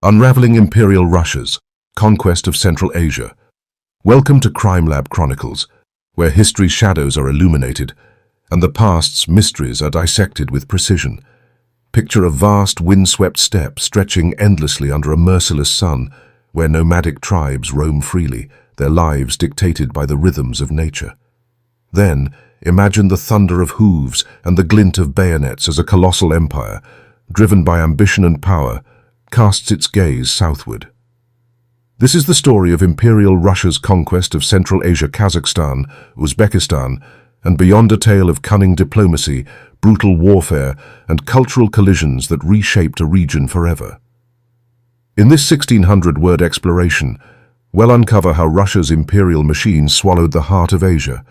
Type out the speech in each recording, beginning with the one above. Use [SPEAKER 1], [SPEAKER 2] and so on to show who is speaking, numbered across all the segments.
[SPEAKER 1] Unraveling Imperial Russia's Conquest of Central Asia. Welcome to Crime Lab Chronicles, where history's shadows are illuminated and the past's mysteries are dissected with precision. Picture a vast, windswept steppe stretching endlessly under a merciless sun, where nomadic tribes roam freely, their lives dictated by the rhythms of nature. Then, imagine the thunder of hooves and the glint of bayonets as a colossal empire, driven by ambition and power, casts its gaze southward. This is the story of Imperial Russia's conquest of Central Asia, Kazakhstan, Uzbekistan, and beyond, a tale of cunning diplomacy, brutal warfare, and cultural collisions that reshaped a region forever. In this 1,600-word exploration, we'll uncover how Russia's imperial machine swallowed the heart of Asia,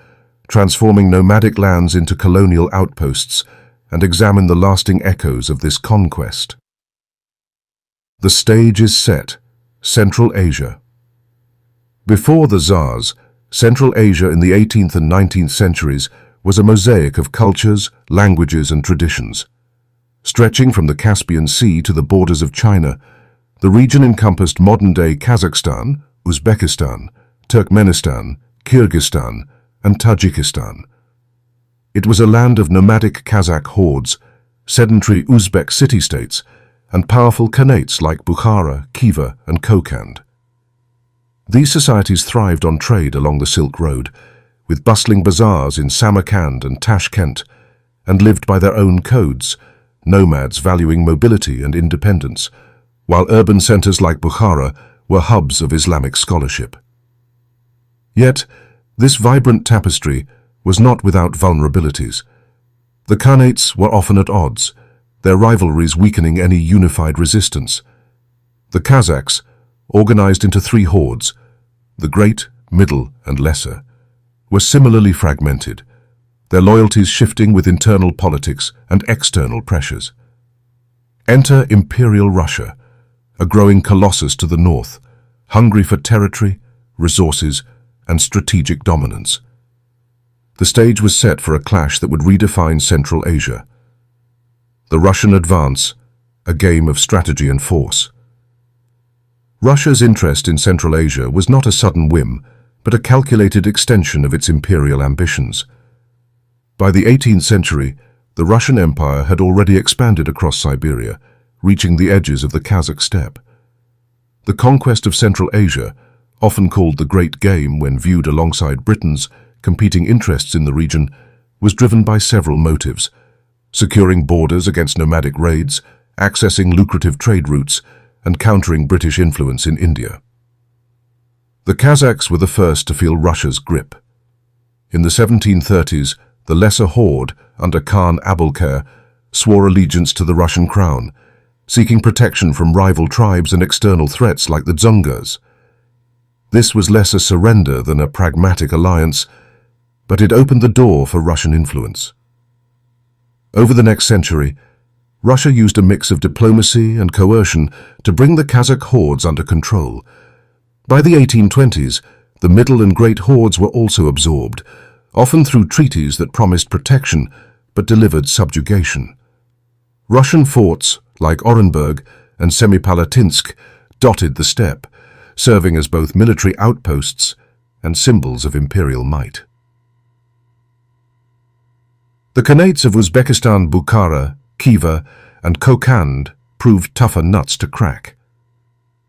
[SPEAKER 1] transforming nomadic lands into colonial outposts, and examine the lasting echoes of this conquest. The stage is set: Central Asia. Before the Tsars, Central Asia in the 18th and 19th centuries was a mosaic of cultures, languages, and traditions. Stretching from the Caspian Sea to the borders of China, the region encompassed modern-day Kazakhstan, Uzbekistan, Turkmenistan, Kyrgyzstan, and Tajikistan. It was a land of nomadic Kazakh hordes, sedentary Uzbek city-states, and powerful Khanates like Bukhara, Khiva, and Kokand. These societies thrived on trade along the Silk Road, with bustling bazaars in Samarkand and Tashkent, and lived by their own codes, nomads valuing mobility and independence, while urban centers like Bukhara were hubs of Islamic scholarship. Yet, this vibrant tapestry was not without vulnerabilities. The Khanates were often at odds, their rivalries weakening any unified resistance. The Kazakhs, organized into three hordes, the Great, Middle, and Lesser, were similarly fragmented, their loyalties shifting with internal politics and external pressures. Enter Imperial Russia, a growing colossus to the north, hungry for territory, resources, and strategic dominance. The stage was set for a clash that would redefine Central Asia. The Russian advance, a game of strategy and force. Russia's interest in Central Asia was not a sudden whim, but a calculated extension of its imperial ambitions. By the 18th century, the Russian Empire had already expanded across Siberia, reaching the edges of the Kazakh steppe. The conquest of Central Asia, often called the Great Game when viewed alongside Britain's competing interests in the region, was driven by several motives: securing borders against nomadic raids, accessing lucrative trade routes, and countering British influence in India. The Kazakhs were the first to feel Russia's grip. In the 1730s, the Lesser Horde, under Khan Abulkar, swore allegiance to the Russian crown, seeking protection from rival tribes and external threats like the Dzungars. This was less a surrender than a pragmatic alliance, but it opened the door for Russian influence. Over the next century, Russia used a mix of diplomacy and coercion to bring the Kazakh hordes under control. By the 1820s, the Middle and Great Hordes were also absorbed, often through treaties that promised protection but delivered subjugation. Russian forts, like Orenburg and Semipalatinsk, dotted the steppe, serving as both military outposts and symbols of imperial might. The Khanates of Uzbekistan, Bukhara, Khiva, and Kokand proved tougher nuts to crack.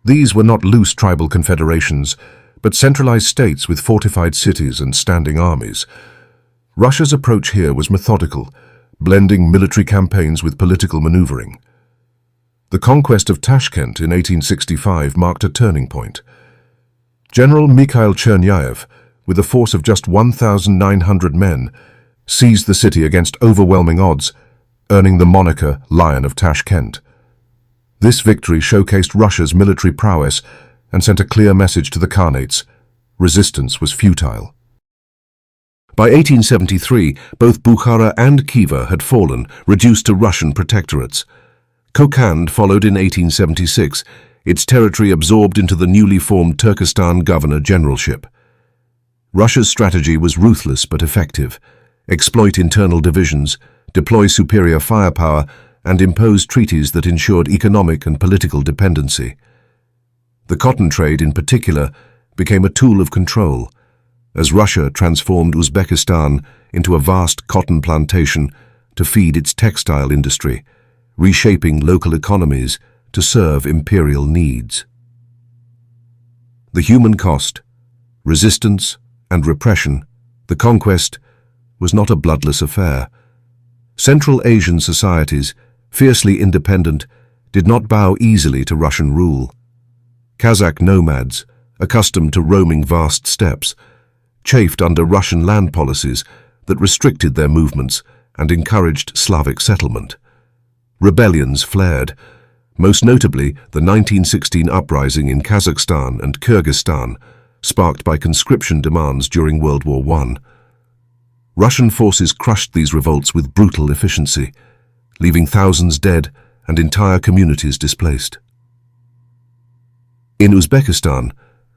[SPEAKER 1] These were not loose tribal confederations, but centralized states with fortified cities and standing armies. Russia's approach here was methodical, blending military campaigns with political maneuvering. The conquest of Tashkent in 1865 marked a turning point. General Mikhail Chernyayev, with a force of just 1,900 men, seized the city against overwhelming odds, earning the moniker Lion of Tashkent. This victory showcased Russia's military prowess and sent a clear message to the Khanates: resistance was futile. By 1873, both Bukhara and Khiva had fallen, reduced to Russian protectorates. Kokand followed in 1876, its territory absorbed into the newly formed Turkestan Governor-Generalship. Russia's strategy was ruthless but effective: exploit internal divisions, deploy superior firepower, and impose treaties that ensured economic and political dependency. The cotton trade, in particular, became a tool of control, as Russia transformed Uzbekistan into a vast cotton plantation to feed its textile industry, reshaping local economies to serve imperial needs. The human cost, resistance, and repression, the conquest, was not a bloodless affair. Central Asian societies, fiercely independent, did not bow easily to Russian rule. Kazakh nomads, accustomed to roaming vast steppes, chafed under Russian land policies that restricted their movements and encouraged Slavic settlement. Rebellions flared, most notably the 1916 uprising in Kazakhstan and Kyrgyzstan, sparked by conscription demands during World War I. Russian forces crushed these revolts with brutal efficiency, leaving thousands dead and entire communities displaced. In Uzbekistan,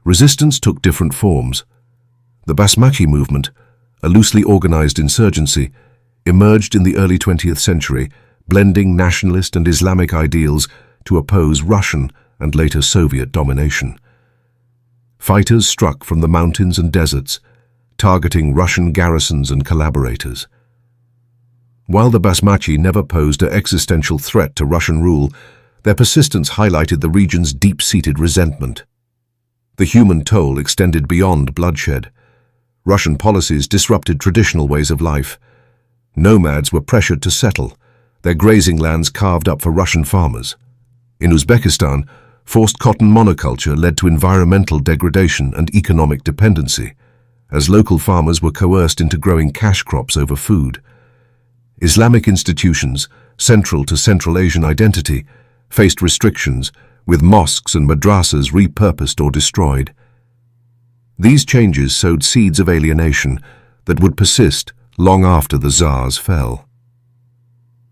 [SPEAKER 1] resistance took different forms. The Basmachi movement, a loosely organized insurgency, emerged in the early 20th century, blending nationalist and Islamic ideals to oppose Russian and later Soviet domination. Fighters struck from the mountains and deserts, targeting Russian garrisons and collaborators. While the Basmachi never posed an existential threat to Russian rule, their persistence highlighted the region's deep-seated resentment. The human toll extended beyond bloodshed. Russian policies disrupted traditional ways of life. Nomads were pressured to settle, their grazing lands carved up for Russian farmers. In Uzbekistan, forced cotton monoculture led to environmental degradation and economic dependency, as local farmers were coerced into growing cash crops over food. Islamic institutions, central to Central Asian identity, faced restrictions, with mosques and madrasas repurposed or destroyed. These changes sowed seeds of alienation that would persist long after the Tsars fell.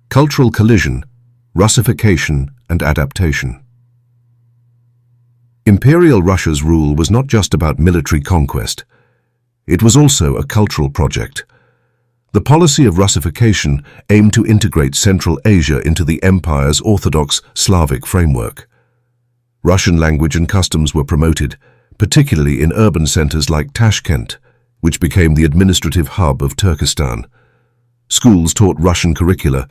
[SPEAKER 1] Cultural collision, Russification, and adaptation. Imperial Russia's rule was not just about military conquest. It was also a cultural project. The policy of Russification aimed to integrate Central Asia into the empire's orthodox Slavic framework. Russian language and customs were promoted, particularly in urban centers like Tashkent, which became the administrative hub of Turkestan. Schools taught Russian curricula,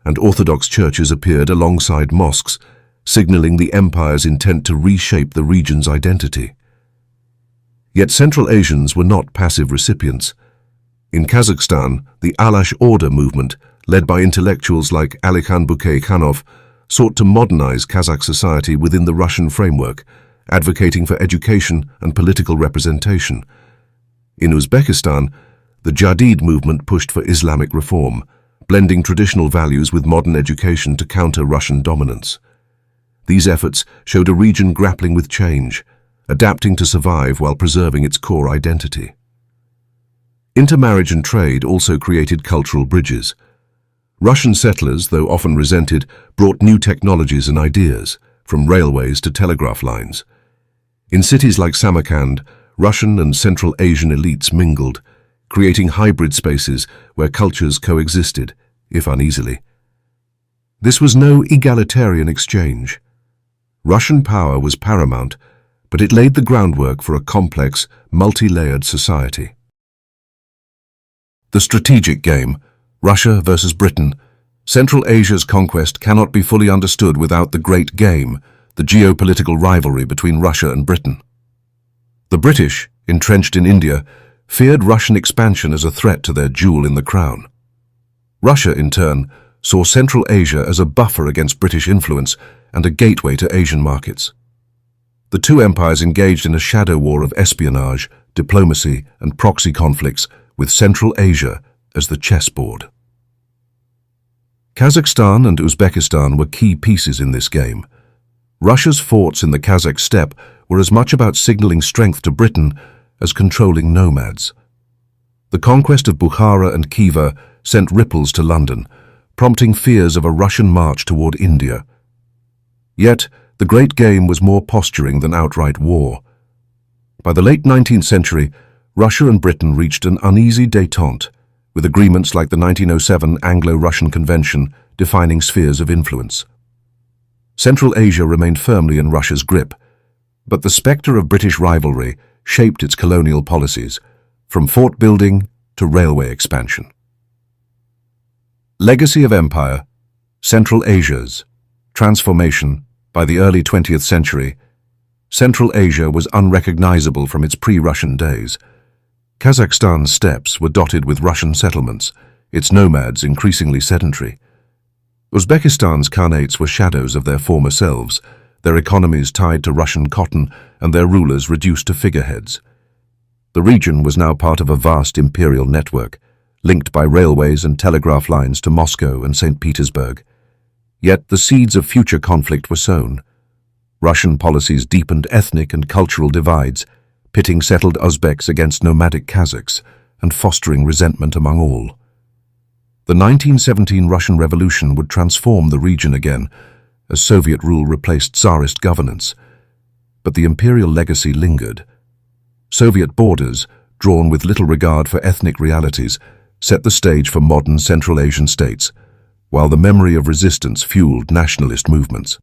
[SPEAKER 1] and Orthodox churches appeared alongside mosques, signaling the empire's intent to reshape the region's identity. Yet Central Asians were not passive recipients. In Kazakhstan, the Alash Order movement, led by intellectuals like Alikhan Bukay-Khanov, sought to modernize Kazakh society within the Russian framework, advocating for education and political representation. In Uzbekistan, the Jadid movement pushed for Islamic reform, blending traditional values with modern education to counter Russian dominance. These efforts showed a region grappling with change, adapting to survive while preserving its core identity. Intermarriage and trade also created cultural bridges. Russian settlers, though often resented, brought new technologies and ideas, from railways to telegraph lines. In cities like Samarkand, Russian and Central Asian elites mingled, creating hybrid spaces where cultures coexisted, if uneasily. This was no egalitarian exchange. Russian power was paramount, but it laid the groundwork for a complex, multi-layered society. The strategic game, Russia versus Britain. Central Asia's conquest cannot be fully understood without the Great Game, the geopolitical rivalry between Russia and Britain. The British, entrenched in India, feared Russian expansion as a threat to their jewel in the crown. Russia, in turn, saw Central Asia as a buffer against British influence and a gateway to Asian markets. The two empires engaged in a shadow war of espionage, diplomacy, and proxy conflicts, with Central Asia as the chessboard. Kazakhstan and Uzbekistan were key pieces in this game. Russia's forts in the Kazakh steppe were as much about signaling strength to Britain as controlling nomads. The conquest of Bukhara and Khiva sent ripples to London, prompting fears of a Russian march toward India. Yet, the Great Game was more posturing than outright war. By the late 19th century, Russia and Britain reached an uneasy détente, with agreements like the 1907 Anglo-Russian Convention defining spheres of influence. Central Asia remained firmly in Russia's grip. But the spectre of British rivalry shaped its colonial policies, from fort building to railway expansion. Legacy of Empire, Central Asia's transformation. By the early 20th century, Central Asia was unrecognizable from its pre-Russian days. Kazakhstan's steppes were dotted with Russian settlements, its nomads increasingly sedentary. Uzbekistan's khanates were shadows of their former selves, their economies tied to Russian cotton and their rulers reduced to figureheads. The region was now part of a vast imperial network, linked by railways and telegraph lines to Moscow and St. Petersburg. Yet the seeds of future conflict were sown. Russian policies deepened ethnic and cultural divides, pitting settled Uzbeks against nomadic Kazakhs and fostering resentment among all. The 1917 Russian Revolution would transform the region again, as Soviet rule replaced Tsarist governance. But the imperial legacy lingered. Soviet borders, drawn with little regard for ethnic realities, set the stage for modern Central Asian states, while the memory of resistance fueled nationalist movements.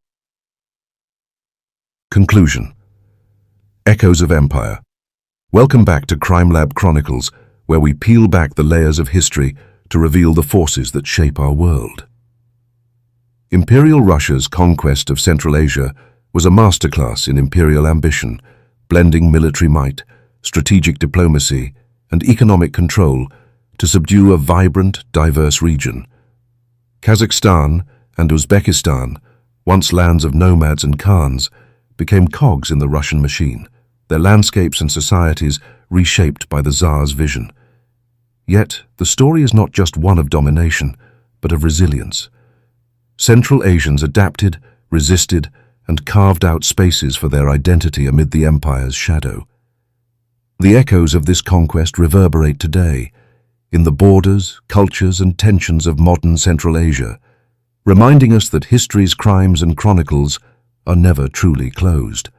[SPEAKER 1] Conclusion. Echoes of Empire. Welcome back to Crime Lab Chronicles, where we peel back the layers of history to reveal the forces that shape our world. Imperial Russia's conquest of Central Asia was a masterclass in imperial ambition, blending military might, strategic diplomacy, and economic control to subdue a vibrant, diverse region. Kazakhstan and Uzbekistan, once lands of nomads and khans, became cogs in the Russian machine, their landscapes and societies reshaped by the Tsar's vision. Yet, the story is not just one of domination, but of resilience. Central Asians adapted, resisted, and carved out spaces for their identity amid the empire's shadow. The echoes of this conquest reverberate today, in the borders, cultures, and tensions of modern Central Asia, reminding us that history's crimes and chronicles are never truly closed.